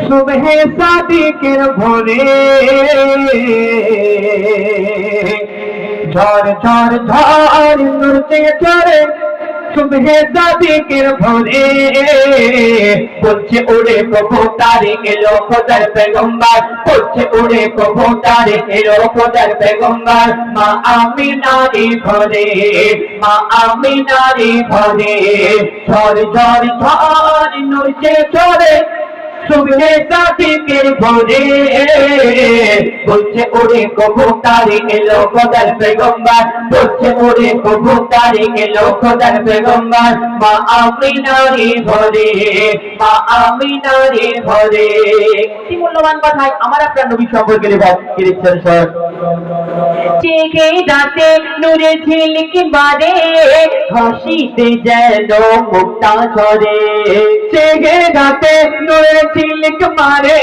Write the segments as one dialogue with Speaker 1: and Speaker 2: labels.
Speaker 1: सुबह सादिकेर भोरे झड़ झड़ झड़ नूरते झरे सुबह सादिकेर भोरे বলছে ওরে কবুতরে এলো খোদার পেগম্বর বলছে ওরে কবুতরে এলো খোদার পেগম্বর মা আমিনার ঘরে মা আমিনার ঘরে ঝড় ঝড় ঝড় নূরতে ঝরে सुबह सादिकेर भोरे বলছে ওরে কবুতরে এলো খোদার পেগম্বর বলছে ওরে কবুতরে এলো খোদার পেগম্বর মা আমিনার ঘরে মা আমিনার ঘরে। কি মূল্যবান কথাই আমার আপনার নবী সম্পর্কে লিখছেন স্যার। জেগে রাতে নূরে ঝিলিক মারে হাসিতে যেন মুক্তা ঝরে জেগে রাতে নূরে ঝিলিক মারে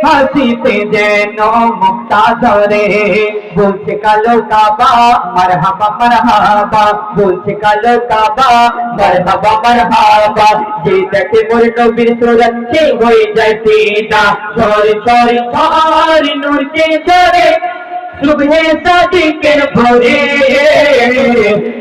Speaker 1: হাসিতে যেন মুক্তা ঝরে বলছে কালো কাবা মারহাবা মারহাবা বলছে কালো কাবা মারহাবা মারহাবা যে দেখে মোর নবীর সুরত সে হয়ে যায় ফিদা ঝরে ঝরে ঝরে নূরতে ঝরে सुबह सादिकेर भोरे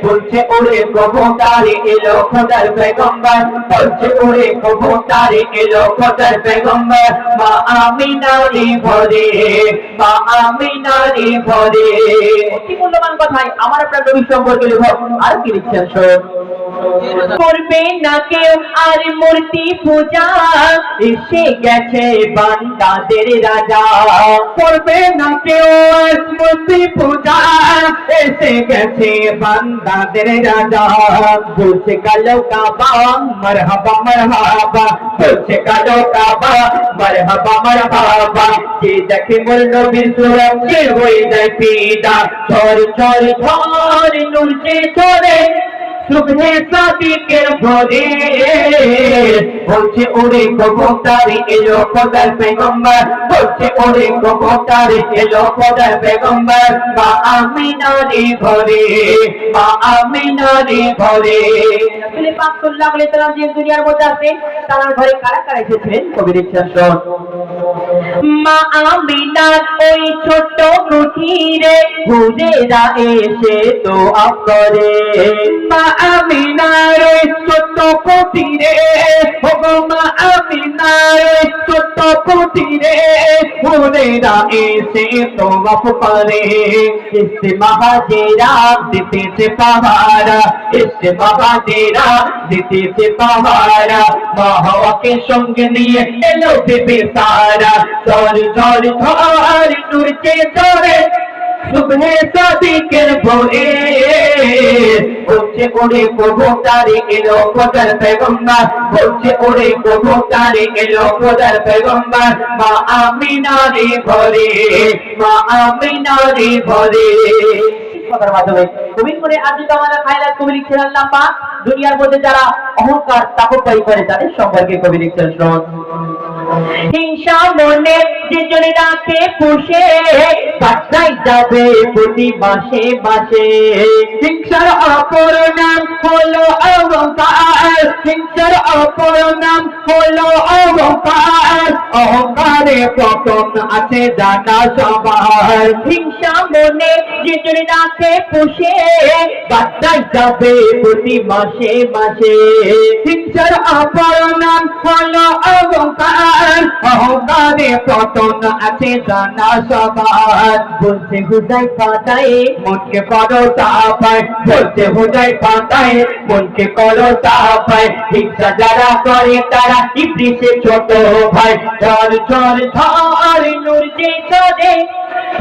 Speaker 1: বলছে ওরে কবুতরে এলো খোদার পেগম্বর বলছে ওরে কবুতরে এলো খোদার পেগম্বর মা আমিনার ঘরে মা আমিনার ঘরে। কি মূল্যবান কথাই আমার আপনার নবী সম্পর্কে লেখক আর কি লিখছেন শোন। করবে না কেউ আর মূর্তি পূজা এসে গেছে বান্দাদের রাজা করবে না কেউ আর মূর্তি পূজা এসে গেছে বান্দাদের রাজা বলছে কালো কাবা মারহাবা মারহাবা বলছে কালো কাবা মারহাবা মারহাবা যে দেখে মোর নবীর সুরত সে হয়ে যায় ফিদা ঝড় ঝড় ঝড় নূরতে ঝরে सुबह सादिकेर भोरे বলছে ওরে কবুতরে এলো খোদার পেগম্বর বলছে ওরে কবুতরে এলো খোদার পেগম্বর মা আমিনার ঘরে মা আমিনার ঘরে। রাসূল পাক সাল্লাল্লাহু আলাইহি সাল্লাম যে দুনিয়ার মধ্যে আছে তার ঘরে কারা কারা এসেছিলেন কবি লিখছেন শোন। মা আমিনার ওই ছোট কুঠিরে হুজুরা এসে তো করে মা আমিনার ওই ছোট কুঠিরে ও মা আমিনার ওই ছোট কুঠিরে হুজুরা এসে তো করে ইসে মহাজেরা দিতেছে পাহারা ইসে মহাজেরা দিতেছে পাহারা মা হওয়াকে সঙ্গে নিয়ে এলো বিবি সারা ঝড় ঝড় ঝড় নূরতে ঝরে सुबह सादिकेर भोरे বলছে ওরে কবুতরে এলো খোদার পেগম্বর বলছে ওরে কবুতরে এলো খোদার পেগম্বর মা আমিনার ঘরে মা আমিনার ঘরে। কথার মাধ্যমে কবি করে আদি জামানা খায়রাত কবি লিখছেন আল্লাহ পাক দুনিয়ার মধ্যে যারা অহংকার তাকব্বুরি করে তাদের সম্পর্কে কবি লিখছেন শোন। হিংসা মনে যে জনে রাখে পুষে বাঁচাই যাবে প্রতি মাসে মাসে হিংসার অপর নাম হলো অহংকার হিংসার অপর নাম হলো অহংকার অহংকারে পতন আছে জানা সবার হিংসা মনে যে জনে রাখে পুষে বাঁচাই যাবে প্রতি মাসে মাসে হিংসার অপর নাম হলো অহংকার অহংকারে পতন আছে জানা সবার বলছে হুযায়ফা তাই মনকে করো তাপায় বলছে হুযায়ফা তাই মনকে করো তাপায় হিংসা যারা করে তারা ইবলিসের ছোট ভাই ঝড় ঝড় ঝড় নূরতে ঝরে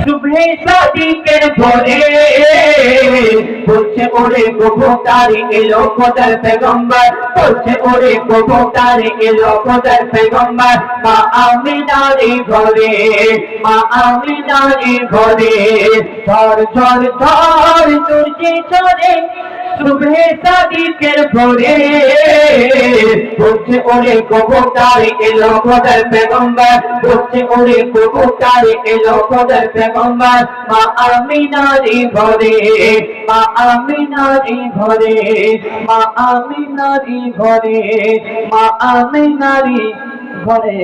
Speaker 1: सुबह सादिकेर भोरे বলছে ওরে কবুতরে এলো খোদার পেগম্বর বলছে ওরে কবুতরে এলো খোদার পেগম্বর মা আমিনার ঘরে মা আমিনার ঘরে ঝড় ঝড় ঝড় নূরতে ঝরে सुबह सादिकेर भोरे বলছে ওরে কবুতরে এলো খোদার পেগম্বর বলছে ওরে কবুতরে এলো খোদার পেগম্বর মা আমিনার ঘরে মা আমিনার ঘরে মা আমিনার ঘরে মা আমিনার ঘরে